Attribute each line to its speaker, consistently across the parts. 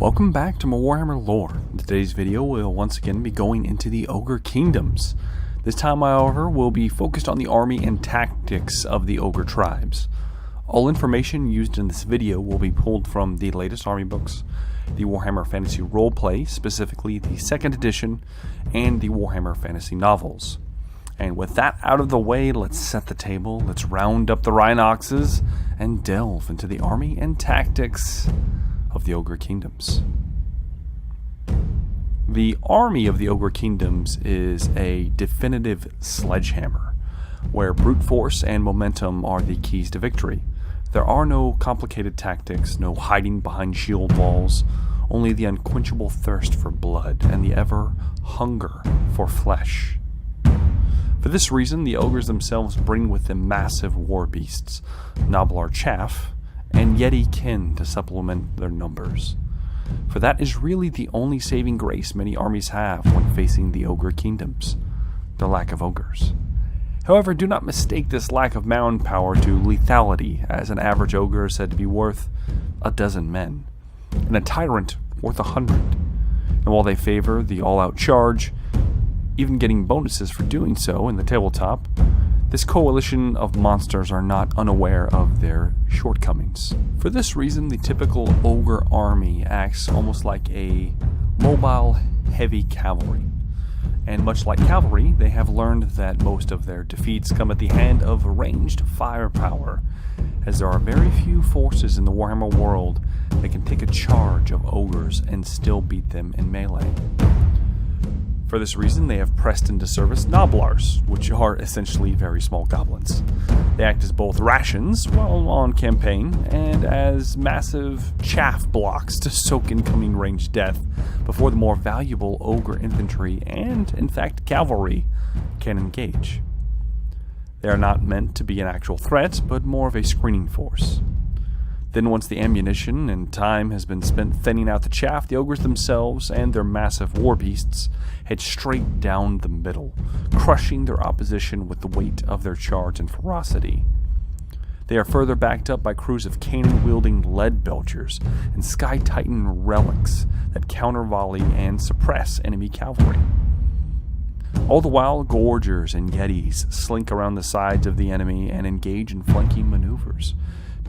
Speaker 1: Welcome back to more Warhammer lore. In today's video we'll once again be going into the Ogre Kingdoms. This time, however, we'll be focused on the army and tactics of the Ogre tribes. All information used in this video will be pulled from the latest army books, the Warhammer Fantasy Roleplay, specifically the 2nd edition, and the Warhammer Fantasy novels. And with that out of the way, let's set the table, let's round up the Rhinoxes, and delve into the army and tactics of the Ogre Kingdoms. The army of the Ogre Kingdoms is a definitive sledgehammer, where brute force and momentum are the keys to victory. There are no complicated tactics, no hiding behind shield walls, only the unquenchable thirst for blood and the ever hunger for flesh. For this reason, the ogres themselves bring with them massive war beasts, Knoblar chaff, and Yeti kin to supplement their numbers. For that is really the only saving grace many armies have when facing the Ogre Kingdoms, the lack of ogres. However, do not mistake this lack of mound power to lethality, as an average ogre is said to be worth a dozen men, and a tyrant worth 100. And while they favor the all-out charge, even getting bonuses for doing so in the tabletop, this coalition of monsters are not unaware of their shortcomings. For this reason, the typical ogre army acts almost like a mobile, heavy cavalry. And much like cavalry, they have learned that most of their defeats come at the hand of ranged firepower, as there are very few forces in the Warhammer world that can take a charge of ogres and still beat them in melee. For this reason, they have pressed into service Knoblars, which are essentially very small goblins. They act as both rations while on campaign, and as massive chaff blocks to soak incoming ranged death before the more valuable ogre infantry and, in fact, cavalry can engage. They are not meant to be an actual threat, but more of a screening force. Then once the ammunition and time has been spent thinning out the chaff, the ogres themselves and their massive war beasts head straight down the middle, crushing their opposition with the weight of their charge and ferocity. They are further backed up by crews of cannon-wielding lead Belchers and Sky Titan relics that counter-volley and suppress enemy cavalry. All the while, Gorgers and Yetis slink around the sides of the enemy and engage in flanking maneuvers,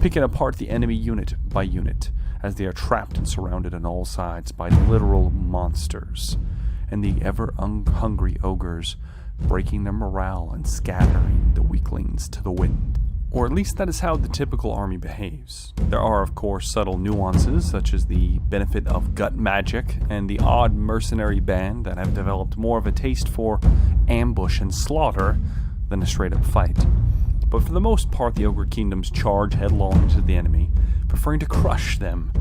Speaker 1: picking apart the enemy unit by unit, as they are trapped and surrounded on all sides by literal monsters, and the ever-hungry ogres breaking their morale and scattering the weaklings to the wind. Or at least that is how the typical army behaves. There are, of course, subtle nuances, such as the benefit of gut magic and the odd mercenary band that have developed more of a taste for ambush and slaughter than a straight-up fight. But for the most part, the Ogre Kingdoms charge headlong into the enemy, preferring to crush them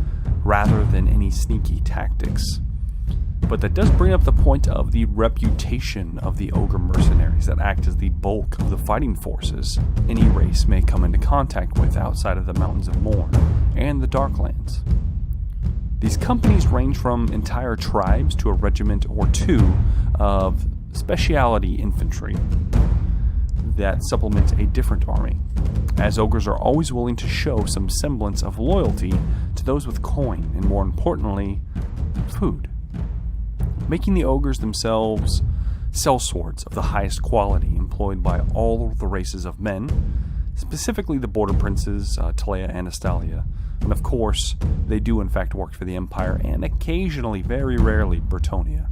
Speaker 1: rather than any sneaky tactics. But that does bring up the point of the reputation of the Ogre mercenaries that act as the bulk of the fighting forces any race may come into contact with outside of the Mountains of Morn and the Darklands. These companies range from entire tribes to a regiment or two of specialty infantry that supplement a different army, as ogres are always willing to show some semblance of loyalty to those with coin and, more importantly, food, making the ogres themselves sellswords of the highest quality employed by all the races of men, specifically the border princes, Talea and Astalia, and of course they do in fact work for the Empire and occasionally, very rarely, Bretonia,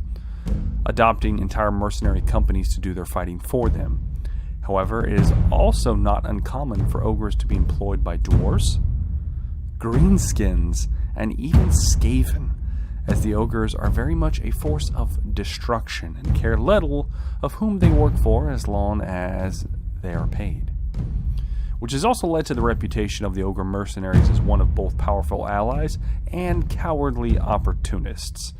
Speaker 1: adopting entire mercenary companies to do their fighting for them. However, it is also not uncommon for ogres to be employed by dwarves, greenskins, and even Skaven, as the ogres are very much a force of destruction and care little of whom they work for as long as they are paid. Which has also led to the reputation of the ogre mercenaries as one of both powerful allies and cowardly opportunists,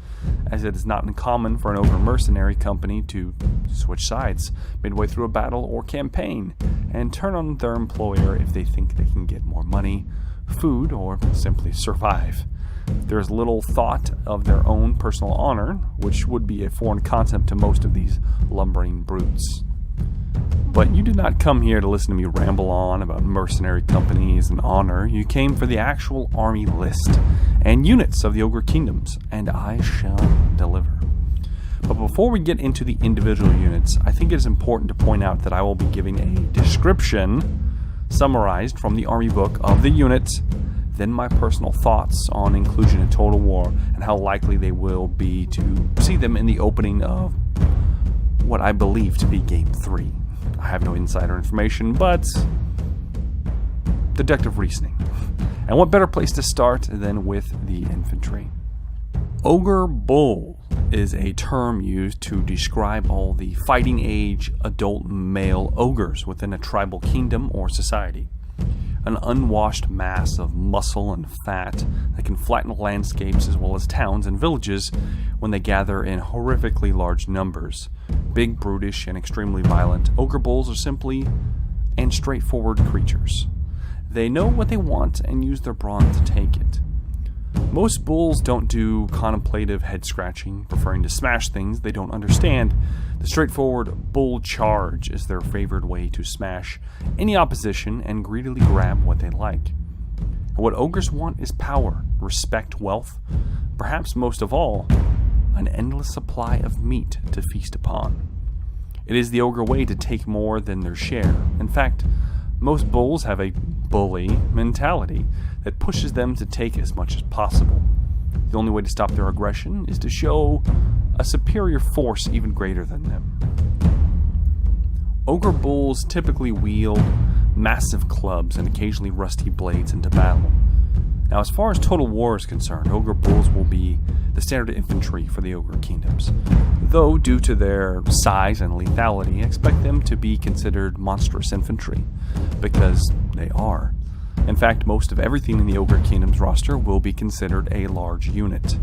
Speaker 1: as it is not uncommon for an ogre mercenary company to switch sides midway through a battle or campaign and turn on their employer if they think they can get more money, food, or simply survive. There is little thought of their own personal honor, which would be a foreign concept to most of these lumbering brutes. But you did not come here to listen to me ramble on about mercenary companies and honor. You came for the actual army list and units of the Ogre Kingdoms, and I shall deliver. But before we get into the individual units, I think it is important to point out that I will be giving a description summarized from the army book of the units, then my personal thoughts on inclusion in Total War and how likely they will be to see them in the opening of what I believe to be Game 3. I have no insider information, but deductive reasoning. And what better place to start than with the infantry? Ogre Bull is a term used to describe all the fighting age adult male ogres within a tribal kingdom or society. An unwashed mass of muscle and fat that can flatten landscapes as well as towns and villages when they gather in horrifically large numbers. Big, brutish, and extremely violent, ogre bulls are simply and straightforward creatures. They know what they want and use their brawn to take it. Most bulls don't do contemplative head scratching, preferring to smash things they don't understand. The straightforward bull charge is their favored way to smash any opposition and greedily grab what they like. And what ogres want is power, respect, wealth, perhaps most of all, an endless supply of meat to feast upon. It is the ogre way to take more than their share. In fact, most bulls have a bully mentality that pushes them to take as much as possible. The only way to stop their aggression is to show a superior force even greater than them. Ogre bulls typically wield massive clubs and occasionally rusty blades into battle. Now, as far as Total War is concerned, ogre bulls will be the standard infantry for the Ogre Kingdoms, though due to their size and lethality, expect them to be considered monstrous infantry, because they are. In fact, most of everything in the Ogre Kingdoms roster will be considered a large unit.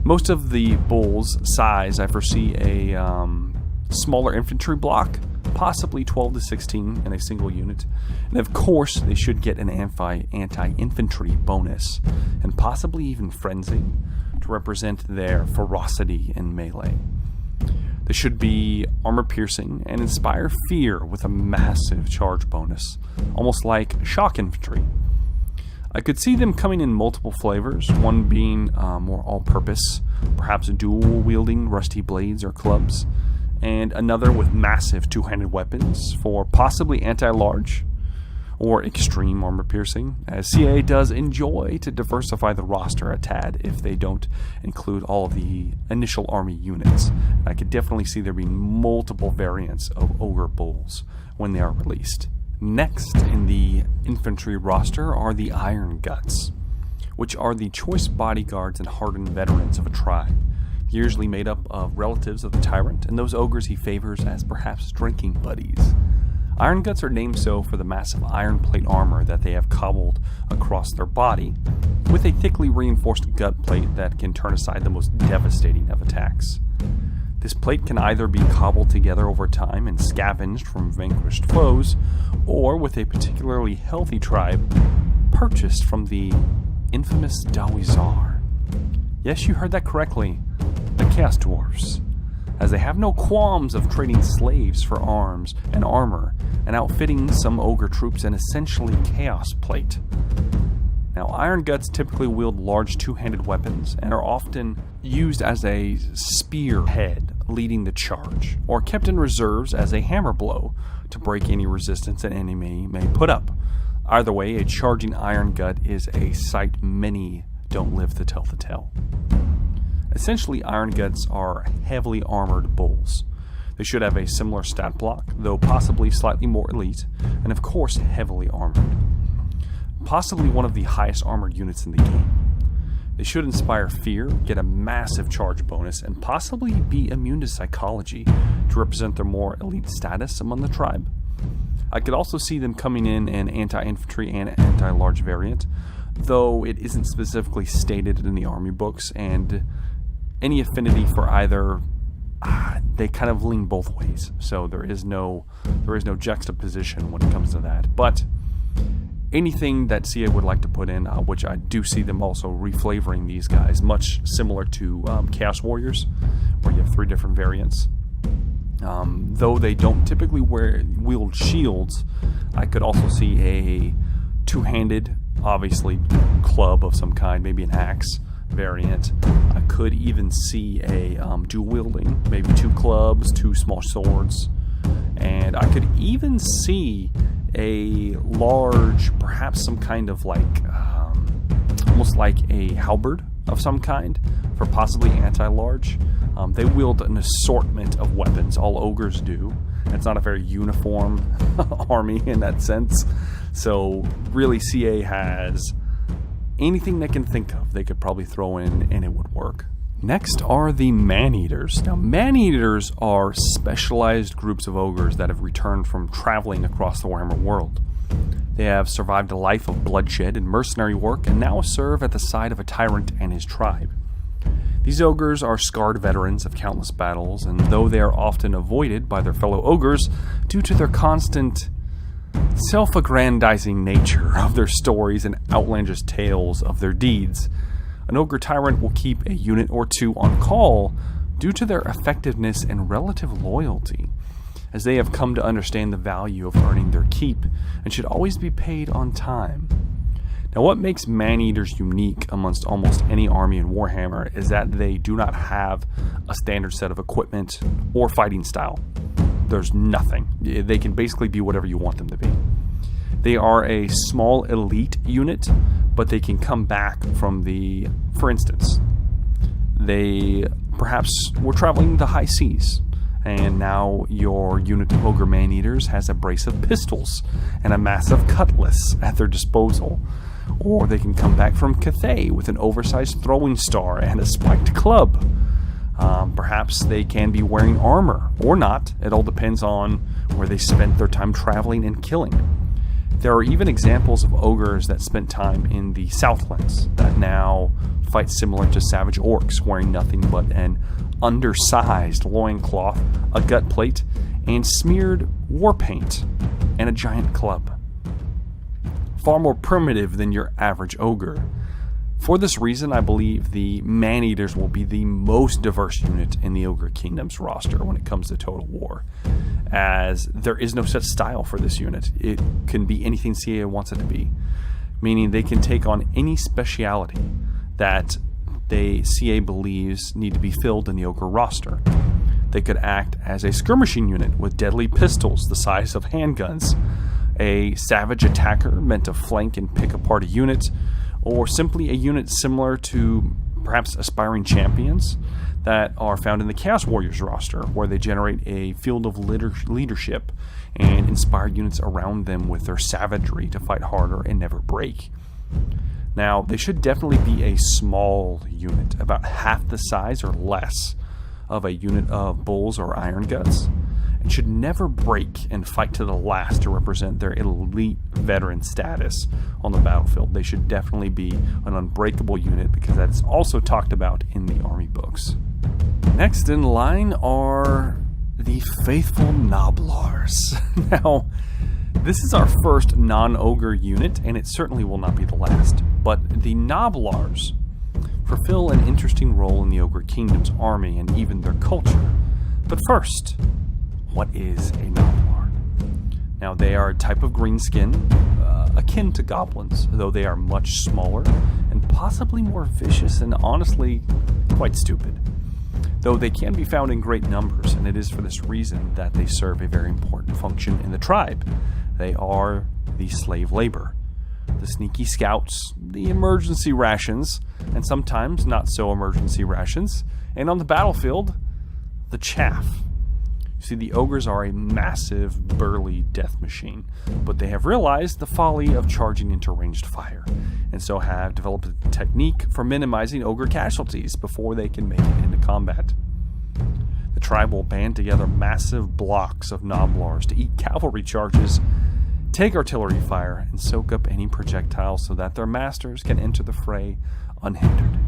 Speaker 1: Most of the bulls' size, I foresee a smaller infantry block, possibly 12 to 16 in a single unit. And of course, they should get an anti-infantry bonus, and possibly even frenzy, to represent their ferocity in melee. They should be armor-piercing and inspire fear with a massive charge bonus, almost like shock infantry. I could see them coming in multiple flavors, one being more all-purpose, perhaps dual-wielding rusty blades or clubs, and another with massive two-handed weapons for possibly anti-large or extreme armor piercing, as CA does enjoy to diversify the roster a tad if they don't include all of the initial army units. I could definitely see there being multiple variants of Ogre Bulls when they are released. Next in the infantry roster are the Iron Guts, which are the choice bodyguards and hardened veterans of a tribe, usually made up of relatives of the Tyrant and those ogres he favors as perhaps drinking buddies. Iron Guts are named so for the massive iron plate armor that they have cobbled across their body, with a thickly reinforced gut plate that can turn aside the most devastating of attacks. This plate can either be cobbled together over time and scavenged from vanquished foes, or with a particularly healthy tribe, purchased from the infamous Dawizar. Yes, you heard that correctly, the Chaos Dwarfs, as they have no qualms of trading slaves for arms and armor, and outfitting some ogre troops in essentially Chaos Plate. Now, Iron Guts typically wield large two-handed weapons and are often used as a spearhead leading the charge, or kept in reserves as a hammer blow to break any resistance an enemy may put up. Either way, a charging Iron Gut is a sight many don't live to tell the tale. Essentially, Iron Guts are heavily armored bulls. They should have a similar stat block, though possibly slightly more elite, and of course heavily armored. Possibly one of the highest armored units in the game. They should inspire fear, get a massive charge bonus, and possibly be immune to psychology to represent their more elite status among the tribe. I could also see them coming in an anti-infantry and anti-large variant, though it isn't specifically stated in the army books, and any affinity for either, they kind of lean both ways, so there is no juxtaposition when it comes to that. But anything that CA would like to put in, which I do see them also reflavoring these guys, much similar to Chaos Warriors, where you have 3 different variants. Though they don't typically wield shields, I could also see a two-handed, obviously, club of some kind, maybe an axe variant. I could even see a dual-wielding, maybe 2 clubs, 2 small swords, and I could even see a large, perhaps some kind of almost like a halberd of some kind, for possibly anti-large. They wield an assortment of weapons. All ogres do. It's not a very uniform army in that sense. So really, CA has anything they can think of they could probably throw in and it would work. Next are the Maneaters. Now, Maneaters are specialized groups of ogres that have returned from traveling across the Warhammer world. They have survived a life of bloodshed and mercenary work and now serve at the side of a tyrant and his tribe. These ogres are scarred veterans of countless battles, and though they are often avoided by their fellow ogres due to their constant self-aggrandizing nature of their stories and outlandish tales of their deeds, an Ogre Tyrant will keep a unit or 2 on call due to their effectiveness and relative loyalty, as they have come to understand the value of earning their keep and should always be paid on time. Now, what makes Maneaters unique amongst almost any army in Warhammer is that they do not have a standard set of equipment or fighting style. There's nothing. They can basically be whatever you want them to be. They are a small elite unit, but they can come back from for instance, they perhaps were traveling the high seas, and now your unit of Ogre Maneaters has a brace of pistols and a massive cutlass at their disposal. Or they can come back from Cathay with an oversized throwing star and a spiked club. Perhaps they can be wearing armor, or not. It all depends on where they spent their time traveling and killing. There are even examples of ogres that spent time in the Southlands that now fight similar to savage orcs, wearing nothing but an undersized loincloth, a gut plate, and smeared war paint, and a giant club. Far more primitive than your average ogre. For this reason, I believe the Maneaters will be the most diverse unit in the Ogre Kingdom's roster when it comes to Total War, as there is no set style for this unit. It can be anything CA wants it to be, meaning they can take on any speciality that CA believes need to be filled in the Ogre roster. They could act as a skirmishing unit with deadly pistols the size of handguns, a savage attacker meant to flank and pick apart a unit, or simply a unit similar to perhaps aspiring champions that are found in the Chaos Warriors roster, where they generate a field of leadership and inspire units around them with their savagery to fight harder and never break. Now, they should definitely be a small unit, about half the size or less of a unit of bulls or iron guts, and should never break and fight to the last to represent their elite veteran status on the battlefield. They should definitely be an unbreakable unit, because that's also talked about in the army books. Next in line are the faithful Knoblars. Now, this is our first non-ogre unit, and it certainly will not be the last, but the Knoblars fulfill an interesting role in the Ogre Kingdom's army and even their culture. But first, what is a Knoblar? Now, they are a type of greenskin, akin to goblins, though they are much smaller and possibly more vicious and honestly quite stupid. Though they can be found in great numbers, and it is for this reason that they serve a very important function in the tribe. They are the slave labor, the sneaky scouts, the emergency rations, and sometimes not so emergency rations, and on the battlefield, the chaff. See, the ogres are a massive, burly death machine, but they have realized the folly of charging into ranged fire, and so have developed a technique for minimizing ogre casualties before they can make it into combat. The tribe will band together massive blocks of Knoblars to eat cavalry charges, take artillery fire, and soak up any projectiles so that their masters can enter the fray unhindered.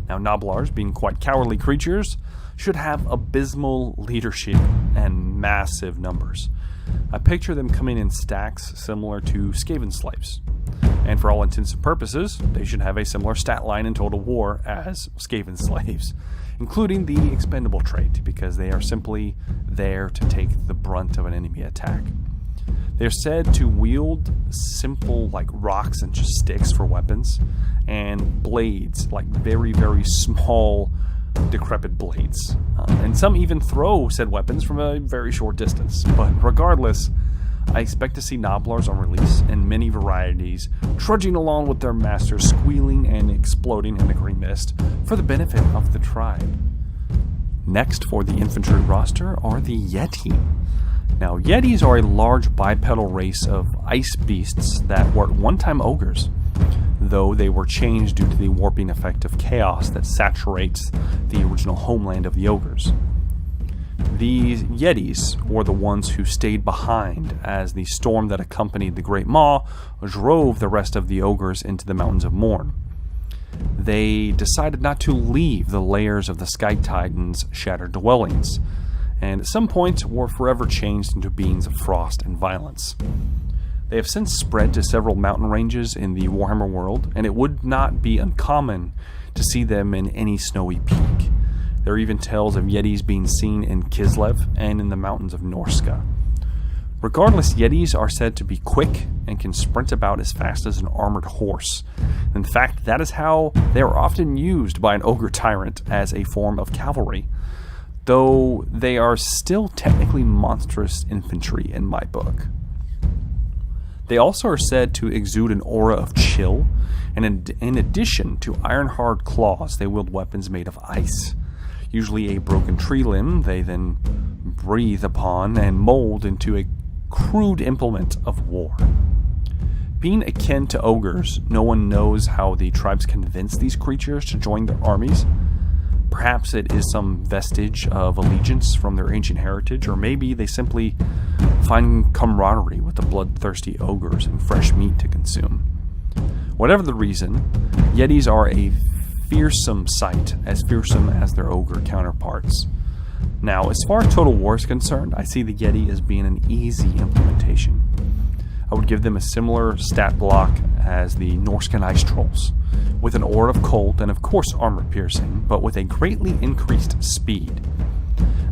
Speaker 1: Now, Knoblars, being quite cowardly creatures, should have abysmal leadership and massive numbers. I picture them coming in stacks similar to Skaven slaves. And for all intents and purposes, they should have a similar stat line in Total War as Skaven slaves. including the expendable trait, because they are simply there to take the brunt of an enemy attack. They're said to wield simple like rocks and just sticks for weapons, and blades, like very, very small, decrepit blades. And some even throw said weapons from a very short distance. But regardless, I expect to see Knoblars on release in many varieties, trudging along with their masters, squealing and exploding in the green mist for the benefit of the tribe. Next for the infantry roster are the Yeti. Now, Yetis are a large bipedal race of ice beasts that were at one time ogres, though they were changed due to the warping effect of chaos that saturates the original homeland of the ogres. These Yetis were the ones who stayed behind as the storm that accompanied the Great Maw drove the rest of the ogres into the Mountains of Morn. They decided not to leave the layers of the Sky Titan's shattered dwellings, and at some point were forever changed into beings of frost and violence. They have since spread to several mountain ranges in the Warhammer world, and it would not be uncommon to see them in any snowy peak. There are even tales of Yetis being seen in Kislev and in the mountains of Norska. Regardless, Yetis are said to be quick and can sprint about as fast as an armored horse. In fact, that is how they are often used by an Ogre Tyrant as a form of cavalry, though they are still technically monstrous infantry in my book. They also are said to exude an aura of chill, and in addition to iron-hard claws, they wield weapons made of ice. Usually a broken tree limb they then breathe upon and mold into a crude implement of war. Being akin to ogres, no one knows how the tribes convinced these creatures to join their armies. Perhaps it is some vestige of allegiance from their ancient heritage, or maybe they simply find camaraderie with the bloodthirsty ogres and fresh meat to consume. Whatever the reason, Yetis are a fearsome sight, as fearsome as their ogre counterparts. Now, as far as Total War is concerned, I see the Yeti as being an easy implementation. I would give them a similar stat block as the Norscan Ice Trolls, with an aura of cold and of course armor piercing, but with a greatly increased speed.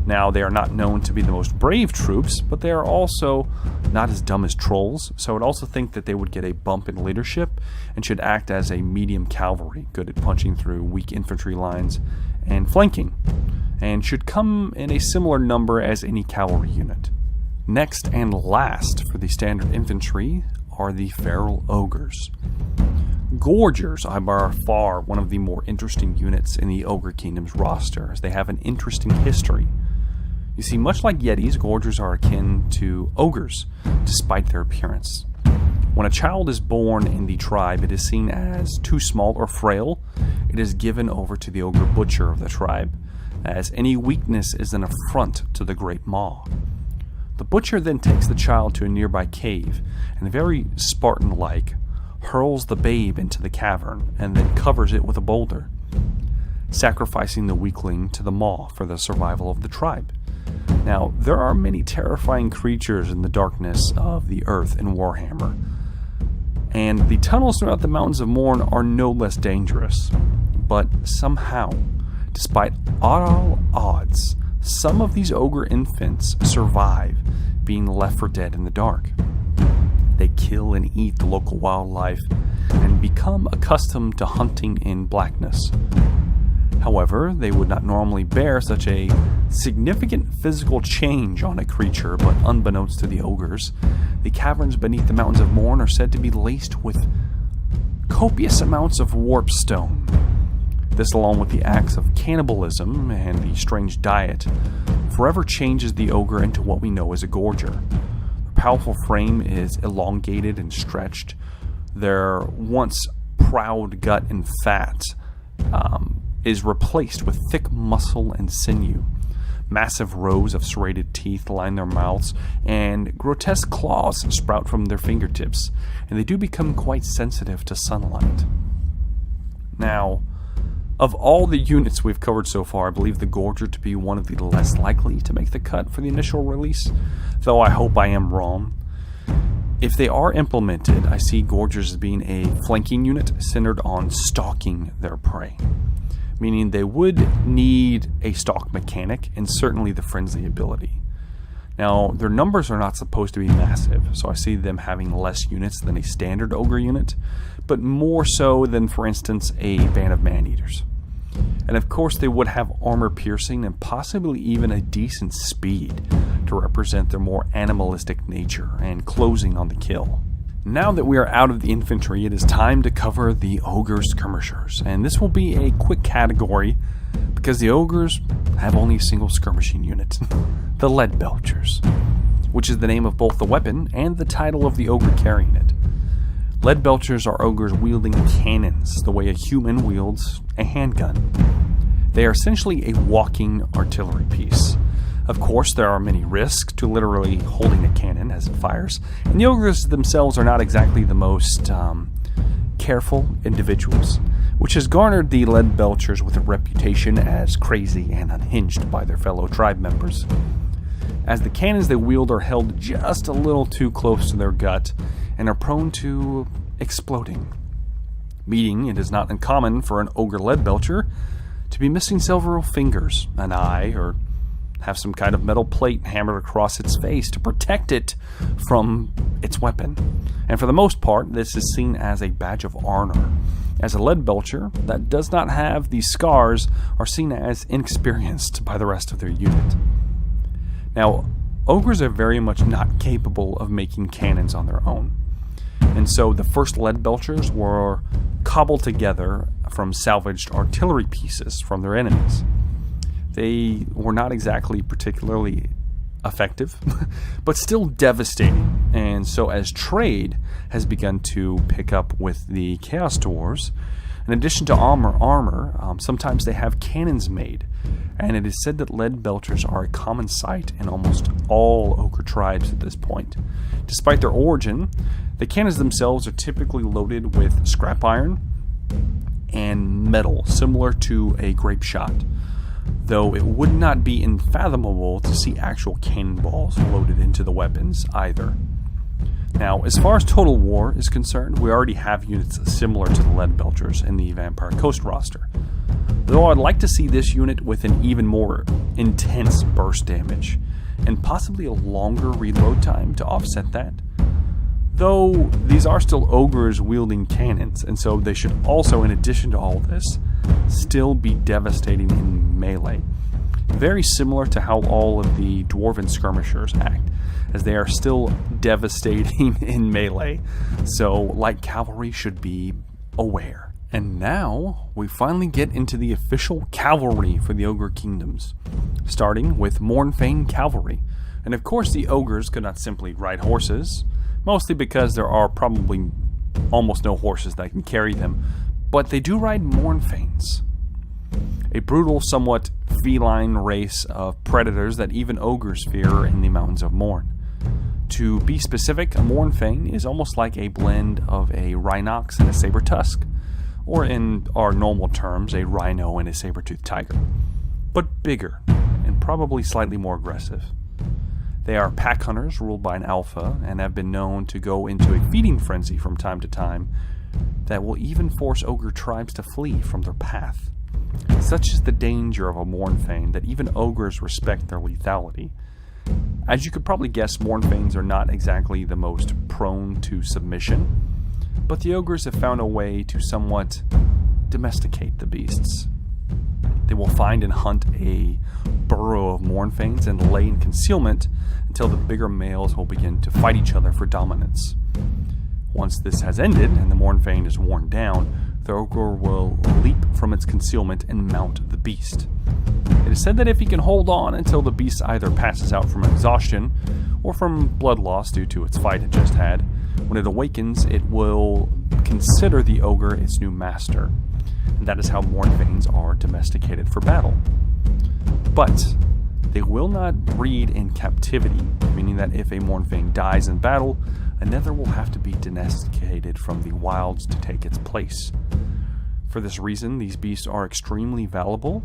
Speaker 1: Now, they are not known to be the most brave troops, but they are also not as dumb as trolls, so I would also think that they would get a bump in leadership and should act as a medium cavalry, good at punching through weak infantry lines and flanking, and should come in a similar number as any cavalry unit. Next and last for the standard infantry are the feral ogres. Gorgers are by far one of the more interesting units in the Ogre Kingdom's roster, as they have an interesting history. You see, much like Yetis, Gorgers are akin to ogres, despite their appearance. When a child is born in the tribe, it is seen as too small or frail. It is given over to the Ogre Butcher of the tribe, as any weakness is an affront to the Great Maw. The Butcher then takes the child to a nearby cave, and very Spartan-like, hurls the babe into the cavern, and then covers it with a boulder, sacrificing the weakling to the Maw for the survival of the tribe. Now, there are many terrifying creatures in the darkness of the earth in Warhammer, and the tunnels throughout the Mountains of Morn are no less dangerous. But somehow, despite all odds, some of these ogre infants survive being left for dead in the dark. They kill and eat the local wildlife and become accustomed to hunting in blackness. However, they would not normally bear such a significant physical change on a creature, but unbeknownst to the ogres, the caverns beneath the Mountains of Morn are said to be laced with copious amounts of warp stone. This, along with the acts of cannibalism and the strange diet, forever changes the ogre into what we know as a gorger. Their powerful frame is elongated and stretched. Their once proud gut and fat is replaced with thick muscle and sinew. Massive rows of serrated teeth line their mouths, and grotesque claws sprout from their fingertips, and they do become quite sensitive to sunlight. Now, of all the units we've covered so far, I believe the Gorger to be one of the less likely to make the cut for the initial release, though I hope I am wrong. If they are implemented, I see Gorgers as being a flanking unit centered on stalking their prey. meaning they would need a stock mechanic and certainly the frenzy ability. Now, their numbers are not supposed to be massive, so I see them having less units than a standard ogre unit, but more so than, for instance, a band of Maneaters. And of course, they would have armor piercing and possibly even a decent speed to represent their more animalistic nature and closing on the kill. Now that we are out of the infantry, it is time to cover the ogre skirmishers, and this will be a quick category because the ogres have only a single skirmishing unit, the lead Belchers, which is the name of both the weapon and the title of the ogre carrying it. Lead Belchers are ogres wielding cannons the way a human wields a handgun. They are essentially a walking artillery piece. Of course, there are many risks to literally holding a cannon as it fires, and the ogres themselves are not exactly the most careful individuals, which has garnered the lead Belchers with a reputation as crazy and unhinged by their fellow tribe members, as the cannons they wield are held just a little too close to their gut and are prone to exploding. Meaning it is not uncommon for an ogre lead Belcher to be missing several fingers, an eye, or have some kind of metal plate hammered across its face to protect it from its weapon. And for the most part, this is seen as a badge of honor, as a lead Belcher that does not have these scars are seen as inexperienced by the rest of their unit. Now, ogres are very much not capable of making cannons on their own, and so the first lead Belchers were cobbled together from salvaged artillery pieces from their enemies. They were not exactly particularly effective, but still devastating, and so as trade has begun to pick up with the Chaos Dwarves, in addition to armor, sometimes they have cannons made, and it is said that lead Belchers are a common sight in almost all ogre tribes at this point. Despite their origin, the cannons themselves are typically loaded with scrap iron and metal, similar to a grape shot, though it would not be unfathomable to see actual cannonballs loaded into the weapons either. Now, as far as Total War is concerned, we already have units similar to the lead Belchers in the Vampire Coast roster, though I'd like to see this unit with an even more intense burst damage, and possibly a longer reload time to offset that. Though these are still ogres wielding cannons, and so they should also, in addition to all this, still be devastating in melee. Very similar to how all of the dwarven skirmishers act, as they are still devastating in melee, so light cavalry should be aware. And now, we finally get into the official cavalry for the Ogre Kingdoms, starting with Mournfane Cavalry. And of course the ogres could not simply ride horses, mostly because there are probably almost no horses that can carry them, but they do ride Mournfanes, a brutal, somewhat feline race of predators that even ogres fear in the Mountains of Mourn. To be specific, a Mournfane is almost like a blend of a Rhinox and a Sabre Tusk, or in our normal terms, a rhino and a saber-toothed tiger, but bigger and probably slightly more aggressive. They are pack hunters ruled by an alpha and have been known to go into a feeding frenzy from time to time that will even force ogre tribes to flee from their path. Such is the danger of a Mournfane that even ogres respect their lethality. As you could probably guess, Mournfanes are not exactly the most prone to submission, but the ogres have found a way to somewhat domesticate the beasts. They will find and hunt a burrow of Mournfanes and lay in concealment until the bigger males will begin to fight each other for dominance. Once this has ended and the Mournfane is worn down, the ogre will leap from its concealment and mount the beast. It is said that if he can hold on until the beast either passes out from exhaustion or from blood loss due to its fight it just had, when it awakens, it will consider the ogre its new master. And that is how Mournfanes are domesticated for battle. But they will not breed in captivity, meaning that if a Mournfane dies in battle, another will have to be domesticated from the wilds to take its place. For this reason, these beasts are extremely valuable,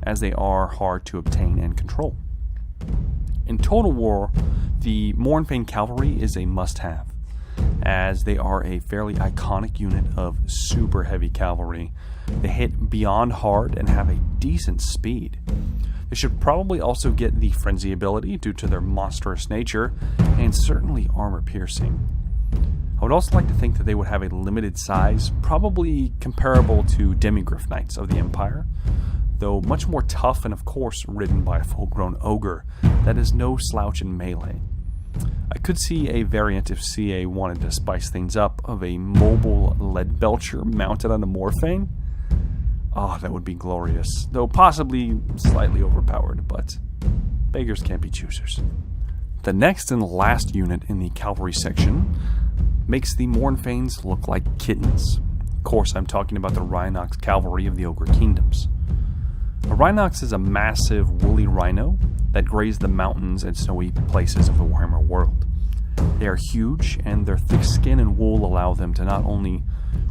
Speaker 1: as they are hard to obtain and control. In Total War, the Mournfane Cavalry is a must-have, as they are a fairly iconic unit of super heavy cavalry They hit beyond hard and have a decent speed. They should probably also get the Frenzy ability due to their monstrous nature, and certainly armor piercing. I would also like to think that they would have a limited size, probably comparable to Demigryph Knights of the Empire, though much more tough and of course ridden by a full-grown ogre that is no slouch in melee. I could see a variant if CA wanted to spice things up of a mobile lead belcher mounted on a Morphane. Oh, that would be glorious, though possibly slightly overpowered, but beggars can't be choosers. The next and last unit in the cavalry section makes the Mournfanes look like kittens. Of course, I'm talking about the Rhinox Cavalry of the Ogre Kingdoms. A Rhinox is a massive woolly rhino that graze the mountains and snowy places of the Warhammer world. They are huge, and their thick skin and wool allow them to not only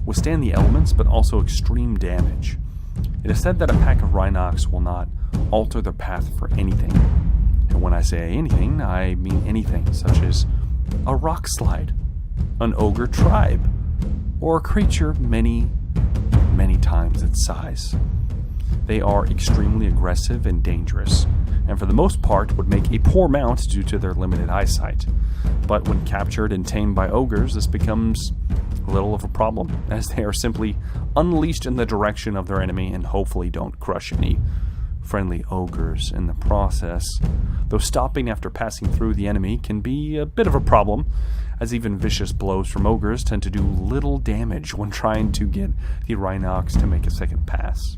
Speaker 1: withstand the elements, but also extreme damage. It is said that a pack of Rhinox will not alter their path for anything. And when I say anything, I mean anything, such as a rock slide, an ogre tribe, or a creature many, many times its size. They are extremely aggressive and dangerous, and for the most part would make a poor mount due to their limited eyesight. But when captured and tamed by ogres, this becomes little of a problem, as they are simply unleashed in the direction of their enemy and hopefully don't crush any friendly ogres in the process. Though stopping after passing through the enemy can be a bit of a problem, as even vicious blows from ogres tend to do little damage when trying to get the Rhinox to make a second pass.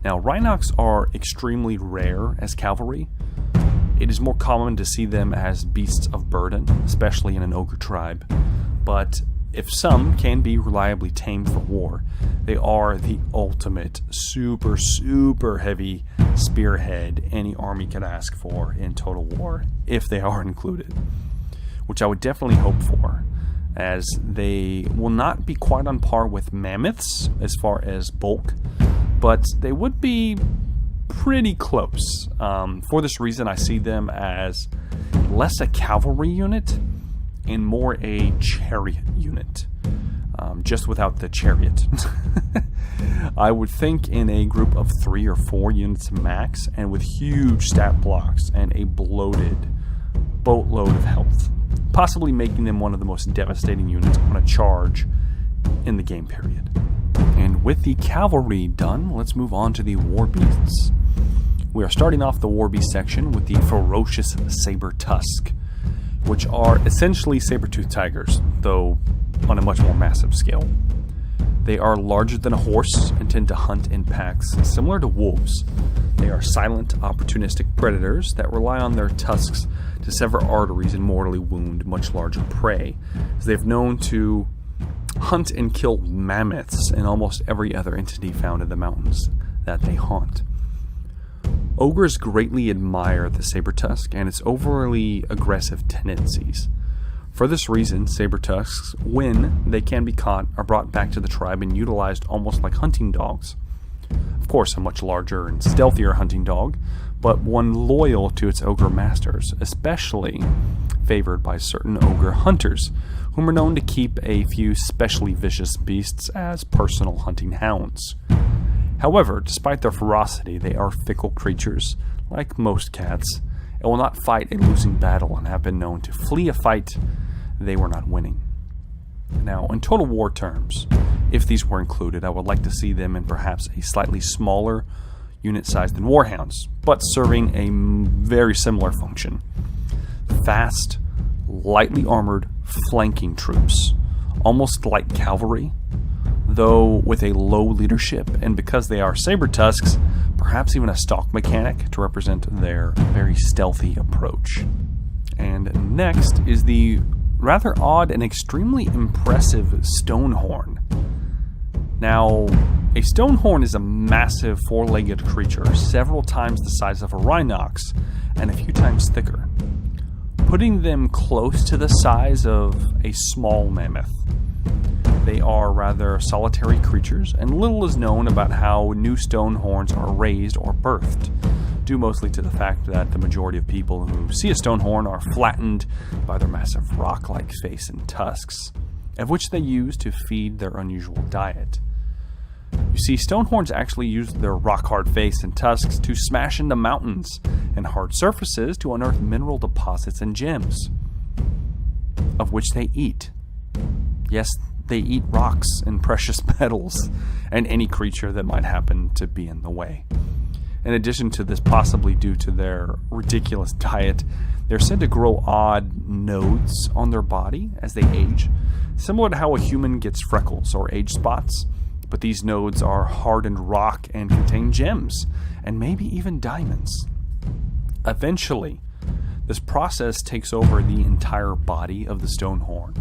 Speaker 1: Now, Rhinox are extremely rare as cavalry. It is more common to see them as beasts of burden, especially in an ogre tribe. But if some can be reliably tamed for war, they are the ultimate super, super heavy spearhead any army could ask for in Total War, if they are included. Which I would definitely hope for, as they will not be quite on par with mammoths as far as bulk, but they would be pretty close. For this reason, I see them as less a cavalry unit and more a chariot unit, just without the chariot. I would think in a group of 3 or 4 units max, and with huge stat blocks and a bloated boatload of health, possibly making them one of the most devastating units on a charge in the game period. And with the cavalry done, let's move on to the war beasts. We are starting off the war beast section with the ferocious Sabre Tusk, which are essentially saber-toothed tigers, though on a much more massive scale. They are larger than a horse and tend to hunt in packs similar to wolves. They are silent, opportunistic predators that rely on their tusks to sever arteries and mortally wound much larger prey, as they have known to hunt and kill mammoths and almost every other entity found in the mountains that they haunt. Ogres greatly admire the Sabre Tusk and its overly aggressive tendencies. For this reason, Sabre Tusks, when they can be caught, are brought back to the tribe and utilized almost like hunting dogs. Of course, a much larger and stealthier hunting dog, but one loyal to its ogre masters, especially favored by certain ogre hunters, whom are known to keep a few specially vicious beasts as personal hunting hounds. However, despite their ferocity, they are fickle creatures, like most cats, and will not fight a losing battle and have been known to flee a fight they were not winning. Now, in Total War terms, if these were included, I would like to see them in perhaps a slightly smaller unit size than Warhounds, but serving a very similar function. Fast, lightly armored, flanking troops, almost like cavalry, though with a low leadership, and because they are Sabre Tusks, perhaps even a stalk mechanic to represent their very stealthy approach. And next is the rather odd and extremely impressive Stonehorn. Now, a Stonehorn is a massive 4-legged creature, several times the size of a Rhinox, and a few times thicker, putting them close to the size of a small mammoth. They are rather solitary creatures, and little is known about how new Stonehorns are raised or birthed, due mostly to the fact that the majority of people who see a Stonehorn are flattened by their massive rock-like face and tusks, of which they use to feed their unusual diet. You see, Stonehorns actually use their rock-hard face and tusks to smash into mountains and hard surfaces to unearth mineral deposits and gems, of which they eat. Yes, they eat rocks and precious metals and any creature that might happen to be in the way. In addition to this, possibly due to their ridiculous diet, they're said to grow odd nodes on their body as they age, similar to how a human gets freckles or age spots. But these nodes are hardened rock and contain gems, and maybe even diamonds. Eventually, this process takes over the entire body of the Stonehorn,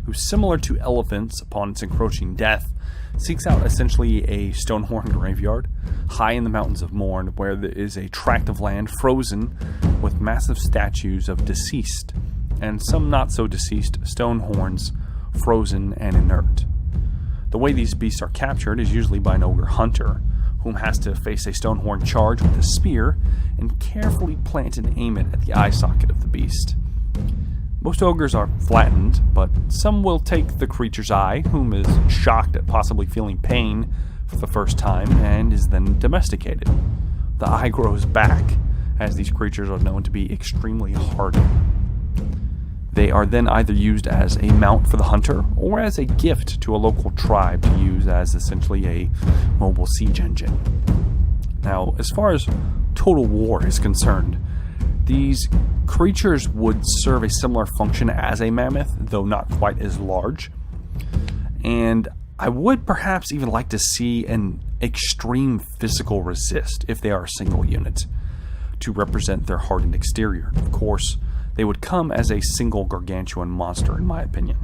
Speaker 1: who, similar to elephants upon its encroaching death, seeks out essentially a Stonehorn graveyard high in the mountains of Mourne, where there is a tract of land frozen with massive statues of deceased, and some not so deceased Stonehorns frozen and inert. The way these beasts are captured is usually by an ogre hunter, whom has to face a Stonehorn charge with a spear and carefully plant and aim it at the eye socket of the beast. Most ogres are flattened, but some will take the creature's eye, whom is shocked at possibly feeling pain for the first time, and is then domesticated. The eye grows back, as these creatures are known to be extremely hardened. They are then either used as a mount for the hunter, or as a gift to a local tribe to use as essentially a mobile siege engine. Now, as far as Total War is concerned, these creatures would serve a similar function as a mammoth, though not quite as large. And I would perhaps even like to see an extreme physical resist if they are a single unit, to represent their hardened exterior. Of course, they would come as a single gargantuan monster, in my opinion.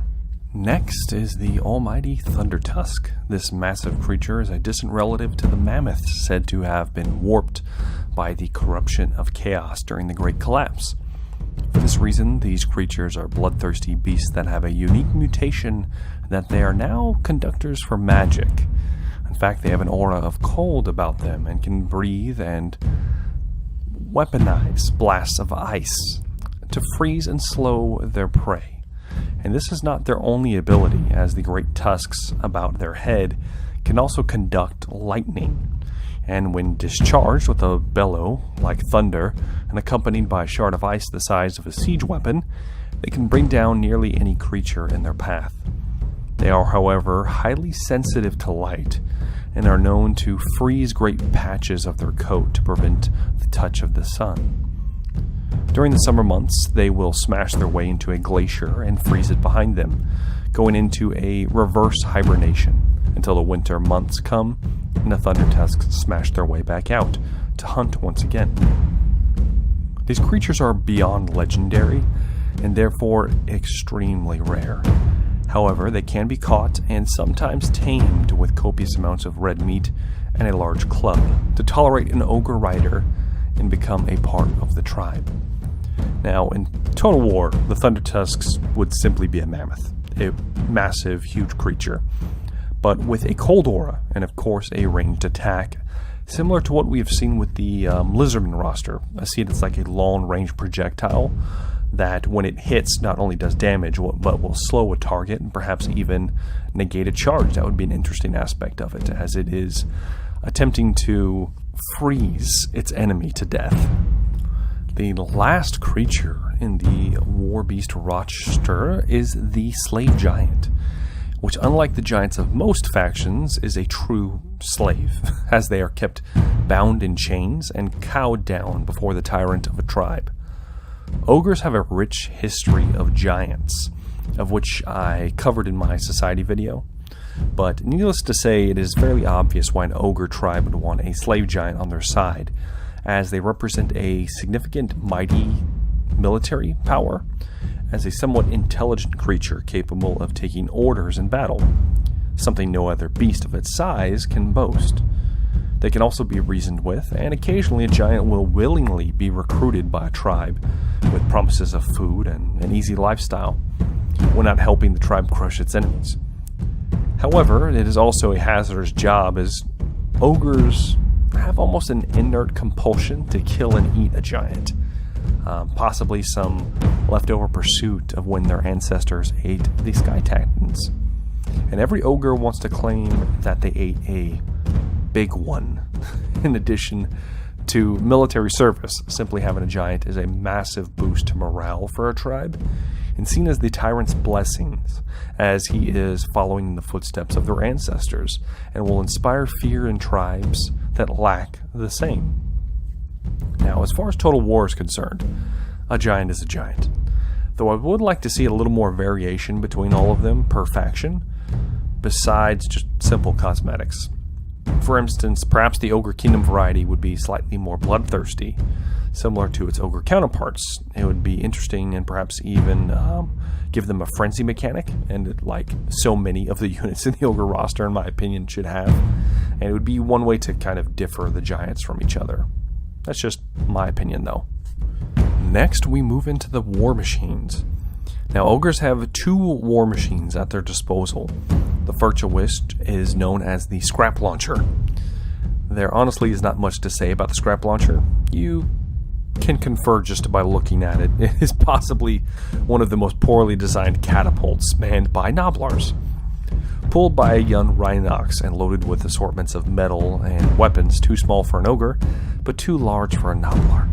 Speaker 1: Next is the almighty Thunder Tusk. This massive creature is a distant relative to the mammoths, said to have been warped by the corruption of chaos during the Great Collapse. For this reason, these creatures are bloodthirsty beasts that have a unique mutation that they are now conductors for magic. In fact, they have an aura of cold about them and can breathe and weaponize blasts of ice to freeze and slow their prey. And this is not their only ability, as the great tusks about their head can also conduct lightning. And when discharged with a bellow like thunder and accompanied by a shard of ice the size of a siege weapon, they can bring down nearly any creature in their path. They are, however, highly sensitive to light and are known to freeze great patches of their coat to prevent the touch of the sun. During the summer months, they will smash their way into a glacier and freeze it behind them, going into a reverse hibernation until the winter months come and the Thunder Tusks smash their way back out to hunt once again. These creatures are beyond legendary and therefore extremely rare. However, they can be caught and sometimes tamed with copious amounts of red meat and a large club to tolerate an ogre rider and become a part of the tribe. Now, in Total War, the Thunder Tusks would simply be a mammoth, a massive, huge creature, but with a cold aura and, of course, a ranged attack, similar to what we have seen with the Lizardman roster. I see it as like a long-range projectile that, when it hits, not only does damage, but will slow a target and perhaps even negate a charge. That would be an interesting aspect of it, as it is attempting to freeze its enemy to death. The last creature in the War Beast Rochester is the Slave Giant, which, unlike the giants of most factions, is a true slave, as they are kept bound in chains and cowed down before the tyrant of a tribe. Ogres have a rich history of giants, of which I covered in my society video, but needless to say, it is fairly obvious why an ogre tribe would want a slave giant on their side, as they represent a significant, mighty military power, as a somewhat intelligent creature capable of taking orders in battle, something no other beast of its size can boast. They can also be reasoned with, and occasionally a giant will willingly be recruited by a tribe with promises of food and an easy lifestyle, when not helping the tribe crush its enemies. However, it is also a hazardous job, as ogres have almost an inert compulsion to kill and eat a giant, possibly some leftover pursuit of when their ancestors ate the Sky Titans. And every ogre wants to claim that they ate a big one. In addition to military service, simply having a giant is a massive boost to morale for a tribe, and seen as the tyrant's blessings, as he is following in the footsteps of their ancestors, and will inspire fear in tribes that lack the same. Now, as far as Total War is concerned, a giant is a giant, though I would like to see a little more variation between all of them per faction, besides just simple cosmetics. For instance, perhaps the Ogre Kingdom variety would be slightly more bloodthirsty, similar to its Ogre counterparts. It would be interesting and perhaps even give them a frenzy mechanic, and like so many of the units in the Ogre roster, in my opinion, should have. And it would be one way to kind of differ the giants from each other. That's just my opinion, though. Next, we move into the war machines. Now, ogres have 2 war machines at their disposal. The first of which is known as the Scrap Launcher. There honestly is not much to say about the Scrap Launcher. You can confer just by looking at it. It is possibly one of the most poorly designed catapults manned by Knoblars. Pulled by a young Rhinox and loaded with assortments of metal and weapons too small for an ogre, but too large for a Knoblar.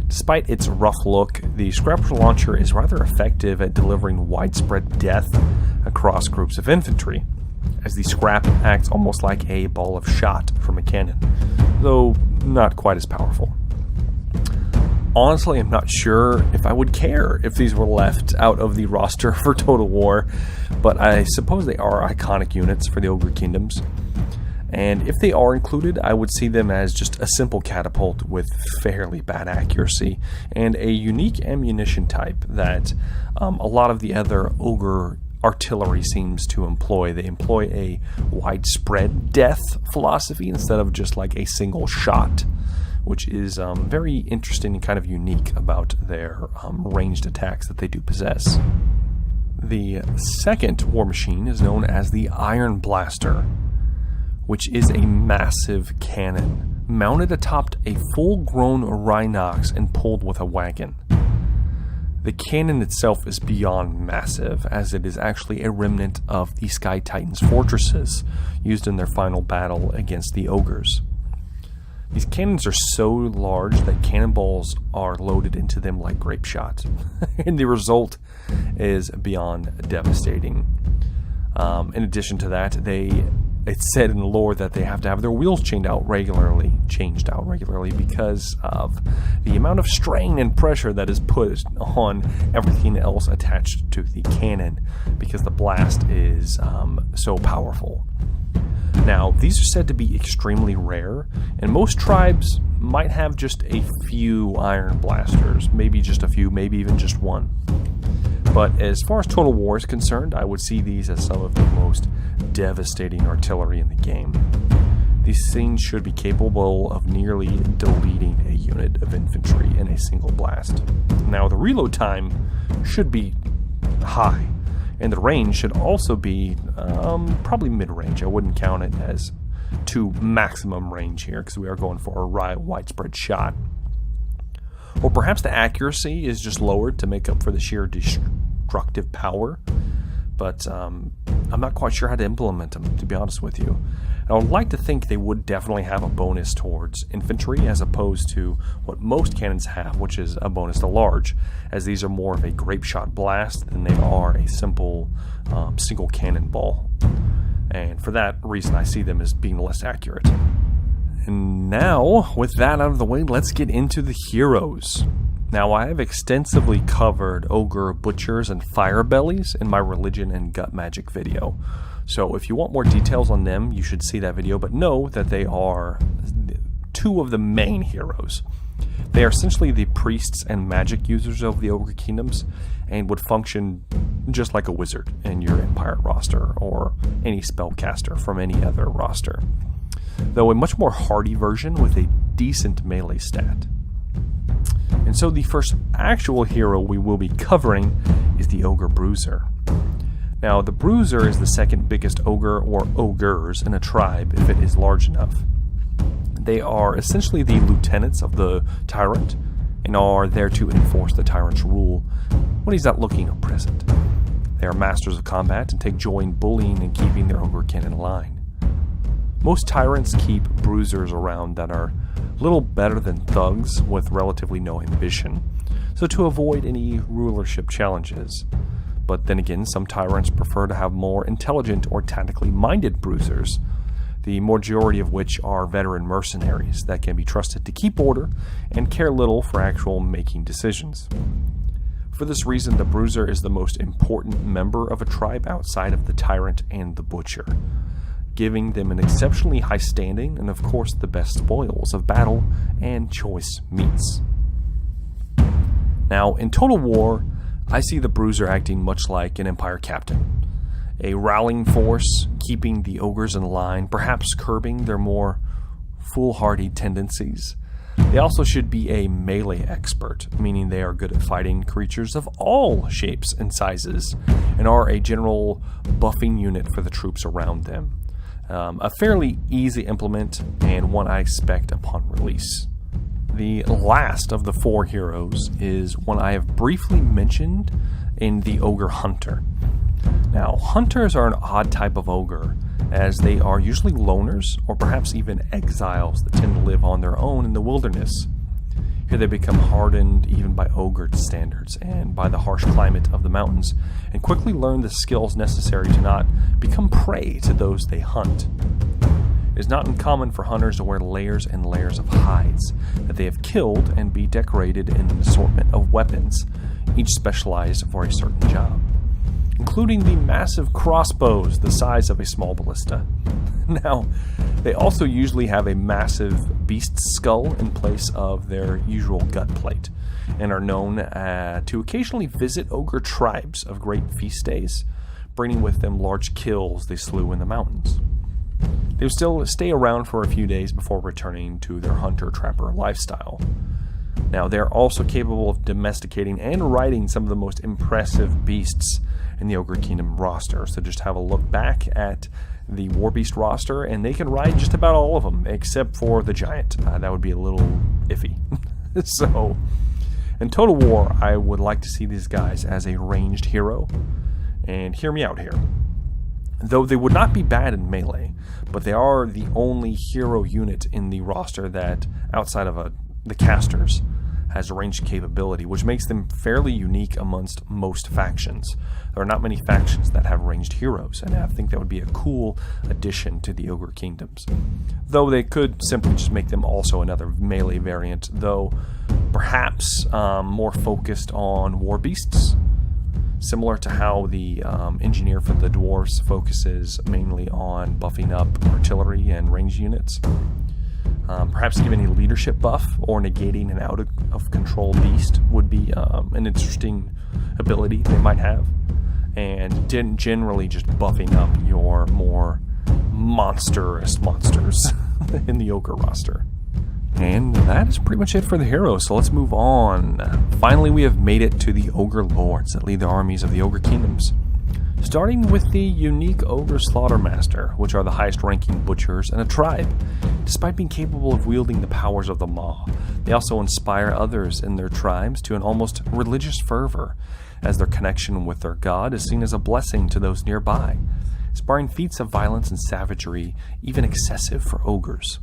Speaker 1: Despite its rough look, the Scrap Launcher is rather effective at delivering widespread death across groups of infantry, as the scrap acts almost like a ball of shot from a cannon, though not quite as powerful. Honestly, I'm not sure if I would care if these were left out of the roster for Total War, but I suppose they are iconic units for the Ogre Kingdoms. And if they are included, I would see them as just a simple catapult with fairly bad accuracy and a unique ammunition type that a lot of the other Ogre artillery seems to employ. They employ a widespread death philosophy instead of just like a single shot, which is very interesting and kind of unique about their ranged attacks that they do possess. The second war machine is known as the Iron Blaster, which is a massive cannon, mounted atop a full-grown Rhinox and pulled with a wagon. The cannon itself is beyond massive, as it is actually a remnant of the Sky Titan's fortresses used in their final battle against the ogres. These cannons are so large that cannonballs are loaded into them like grape shot, and the result is beyond devastating. In addition to that, it's said in the lore that they have to have their wheels changed out regularly because of the amount of strain and pressure that is put on everything else attached to the cannon, because the blast is so powerful. Now, these are said to be extremely rare, and most tribes might have just a few iron blasters, maybe just a few, maybe even just one. But as far as Total War is concerned, I would see these as some of the most devastating artillery in the game. These things should be capable of nearly deleting a unit of infantry in a single blast. Now, the reload time should be high, and the range should also be probably mid-range. I wouldn't count it as to maximum range here, because we are going for a widespread shot. Or perhaps the accuracy is just lowered to make up for the sheer destructive power. But I'm not quite sure how to implement them, to be honest with you. And I would like to think they would definitely have a bonus towards infantry, as opposed to what most cannons have, which is a bonus to large, as these are more of a grape shot blast than they are a simple single cannonball. And for that reason, I see them as being less accurate. And now, with that out of the way, let's get into the heroes. Now, I have extensively covered Ogre Butchers and Firebellies in my Religion and Gut Magic video. So if you want more details on them, you should see that video, but know that they are 2 of the main heroes. They are essentially the priests and magic users of the Ogre Kingdoms, and would function just like a wizard in your Empire roster, or any spellcaster from any other roster, though a much more hardy version with a decent melee stat. And so the first actual hero we will be covering is the Ogre Bruiser. Now, the Bruiser is the second biggest ogre or ogres in a tribe if it is large enough. They are essentially the lieutenants of the Tyrant, and are there to enforce the Tyrant's rule when he's not looking or present. They are masters of combat and take joy in bullying and keeping their ogre kin in line.
Speaker 2: Most tyrants keep bruisers around that are little better than thugs with relatively no ambition, so to avoid any rulership challenges. But then again, some tyrants prefer to have more intelligent or tactically minded bruisers, the majority of which are veteran mercenaries that can be trusted to keep order and care little for actual making decisions. For this reason, the bruiser is the most important member of a tribe outside of the tyrant and the butcher, giving them an exceptionally high standing and of course the best spoils of battle and choice meats. Now, in Total War, I see the bruiser acting much like an empire captain, a rallying force, keeping the ogres in line, perhaps curbing their more foolhardy tendencies. They also should be a melee expert, meaning they are good at fighting creatures of all shapes and sizes, and are a general buffing unit for the troops around them. A fairly easy implement, and one I expect upon release. The last of the 4 heroes is one I have briefly mentioned in the Ogre Hunter. Now, hunters are an odd type of ogre, as they are usually loners or perhaps even exiles that tend to live on their own in the wilderness. Here they become hardened even by ogre standards and by the harsh climate of the mountains, and quickly learn the skills necessary to not become prey to those they hunt. It is not uncommon for hunters to wear layers and layers of hides that they have killed and be decorated in an assortment of weapons, each specialized for a certain job, including the massive crossbows the size of a small ballista. Now, they also usually have a massive beast skull in place of their usual gut plate, and are known to occasionally visit ogre tribes of great feast days, bringing with them large kills they slew in the mountains. They will still stay around for a few days before returning to their hunter-trapper lifestyle. Now, they are also capable of domesticating and riding some of the most impressive beasts in the Ogre Kingdom roster. So just have a look back at the War Beast roster, and they can ride just about all of them, except for the Giant. That would be a little iffy. So, in Total War, I would like to see these guys as a ranged hero. And hear me out here. Though they would not be bad in melee, but they are the only hero unit in the roster that, outside of the casters, has ranged capability, which makes them fairly unique amongst most factions. There are not many factions that have ranged heroes, and I think that would be a cool addition to the Ogre Kingdoms. Though they could simply just make them also another melee variant, though perhaps more focused on war beasts, similar to how the engineer for the dwarves focuses mainly on buffing up artillery and range units. Perhaps giving a leadership buff or negating an out-of-control beast would be an interesting ability they might have. And generally just buffing up your more monstrous monsters in the Ogre roster. And that is pretty much it for the heroes, so let's move on. Finally, we have made it to the Ogre Lords that lead the armies of the Ogre Kingdoms. Starting with the unique Ogre Slaughtermaster, which are the highest-ranking butchers in a tribe. Despite being capable of wielding the powers of the Maw, they also inspire others in their tribes to an almost religious fervor, as their connection with their god is seen as a blessing to those nearby, inspiring feats of violence and savagery, even excessive for ogres.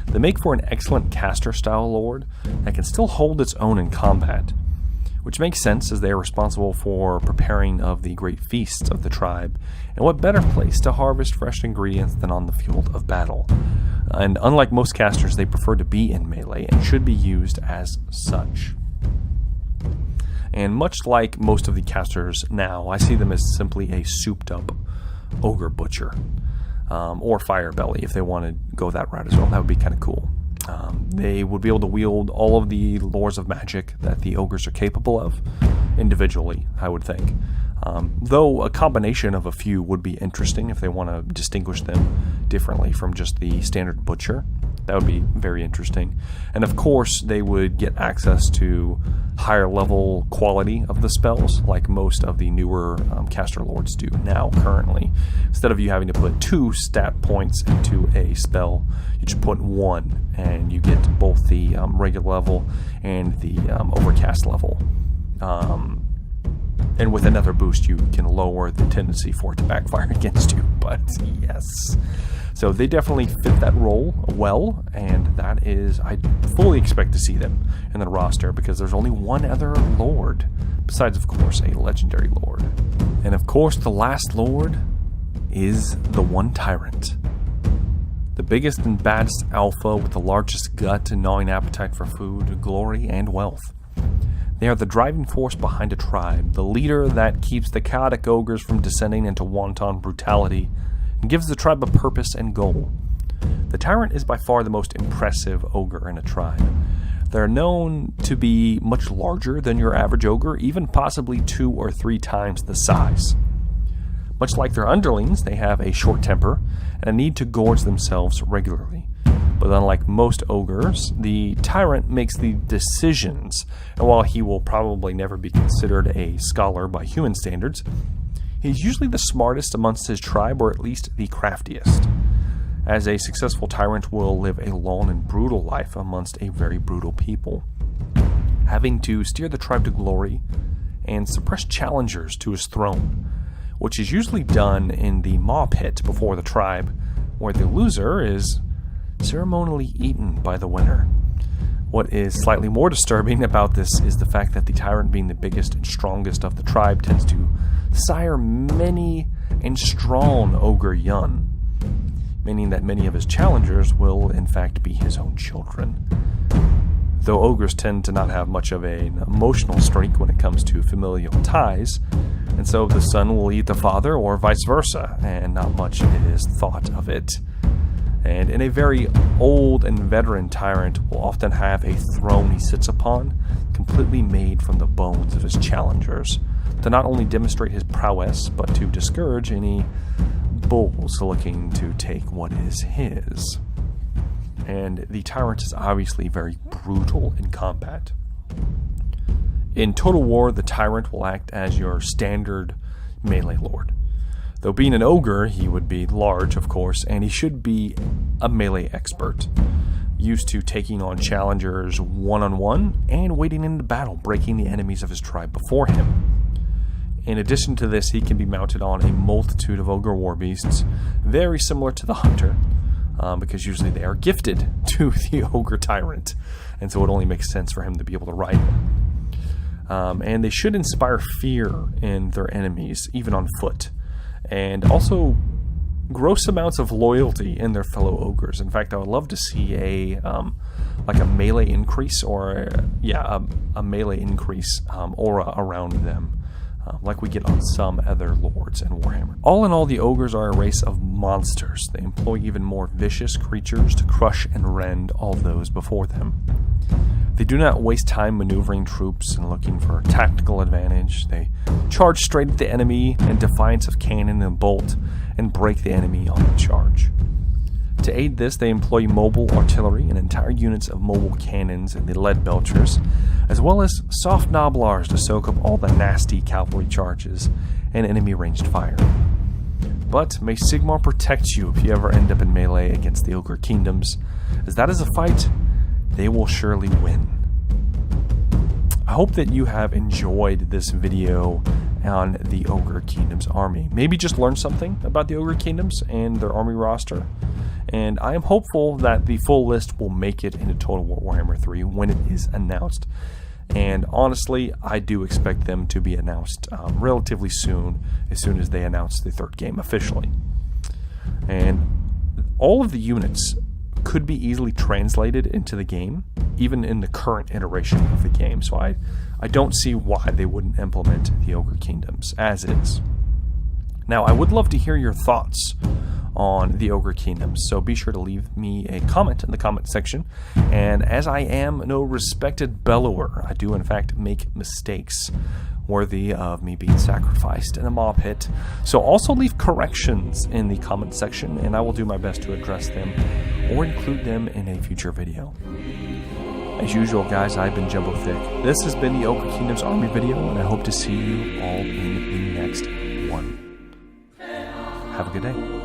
Speaker 2: They make for an excellent caster-style lord that can still hold its own in combat, which makes sense as they are responsible for preparing of the great feasts of the tribe, and what better place to harvest fresh ingredients than on the field of battle. And unlike most casters, they prefer to be in melee and should be used as such. And much like most of the casters now, I see them as simply a souped-up ogre butcher, or fire belly if they want to go that route as well. That would be kind of cool. They would be able to wield all of the lores of magic that the ogres are capable of individually, I would think. Though a combination of a few would be interesting if they want to distinguish them differently from just the standard butcher. That would be very interesting. And of course, they would get access to higher level quality of the spells, like most of the newer caster lords do now currently. Instead of you having to put 2 stat points into a spell, you just put 1, and you get both the regular level and the overcast level. And with another boost, you can lower the tendency for it to backfire against you. But yes. So they definitely fit that role well, and that is, I fully expect to see them in the roster because there's only one other Lord, besides, of course, a legendary Lord. And of course, the last Lord is the one Tyrant. The biggest and baddest alpha with the largest gut and gnawing appetite for food, glory, and wealth. They are the driving force behind a tribe, the leader that keeps the chaotic ogres from descending into wanton brutality, and gives the tribe a purpose and goal. The Tyrant is by far the most impressive ogre in a tribe. They're known to be much larger than your average ogre, even possibly 2 or 3 times the size. Much like their underlings, they have a short temper and a need to gorge themselves regularly. But unlike most ogres, the Tyrant makes the decisions, and while he will probably never be considered a scholar by human standards, he's usually the smartest amongst his tribe, or at least the craftiest. As a successful Tyrant will live a long and brutal life amongst a very brutal people, having to steer the tribe to glory and suppress challengers to his throne, which is usually done in the maw pit before the tribe, where the loser is ceremonially eaten by the winner. What is slightly more disturbing about this is the fact that the Tyrant, being the biggest and strongest of the tribe, tends to sire many and strong ogre young, meaning that many of his challengers will in fact be his own children. Though ogres tend to not have much of an emotional streak when it comes to familial ties, and so the son will eat the father or vice versa, and not much is thought of it. And in a very old and veteran Tyrant will often have a throne he sits upon, completely made from the bones of his challengers, to not only demonstrate his prowess, but to discourage any bulls looking to take what is his. And the Tyrant is obviously very brutal in combat. In Total War, the Tyrant will act as your standard melee lord. Though being an ogre, he would be large, of course, and he should be a melee expert, used to taking on challengers one-on-one and wading into battle, breaking the enemies of his tribe before him. In addition to this, he can be mounted on a multitude of ogre war beasts, very similar to the hunter, because usually they are gifted to the Ogre Tyrant, and so it only makes sense for him to be able to ride them. And they should inspire fear in their enemies, even on foot, and also gross amounts of loyalty in their fellow ogres. In fact, I would love to see a melee increase, or a melee increase aura around them, like we get on some other lords in Warhammer. All in all, the ogres are a race of monsters. They employ even more vicious creatures to crush and rend all those before them. They do not waste time maneuvering troops and looking for tactical advantage. They charge straight at the enemy in defiance of cannon and bolt and break the enemy on the charge. To aid this, they employ mobile artillery and entire units of mobile cannons and the lead Belchers, as well as soft Knoblars to soak up all the nasty cavalry charges and enemy ranged fire. But may Sigmar protect you if you ever end up in melee against the Ogre Kingdoms, as that is a fight they will surely win. I hope that you have enjoyed this video on the Ogre Kingdoms army. Maybe just learn something about the Ogre Kingdoms and their army roster. And I am hopeful that the full list will make it into Total War Warhammer 3 when it is announced. And honestly, I do expect them to be announced relatively soon as they announce the 3rd game officially. And all of the units could be easily translated into the game, even in the current iteration of the game. So I don't see why they wouldn't implement the Ogre Kingdoms as is. Now, I would love to hear your thoughts on the Ogre Kingdoms, so be sure to leave me a comment in the comment section. And as I am no respected bellower, I do in fact make mistakes worthy of me being sacrificed in a maw pit. So also leave corrections in the comment section, and I will do my best to address them or include them in a future video. As usual, guys, I've been Jumbo Thick. This has been the Ogre Kingdoms Army video, and I hope to see you all in the next one. Have a good day.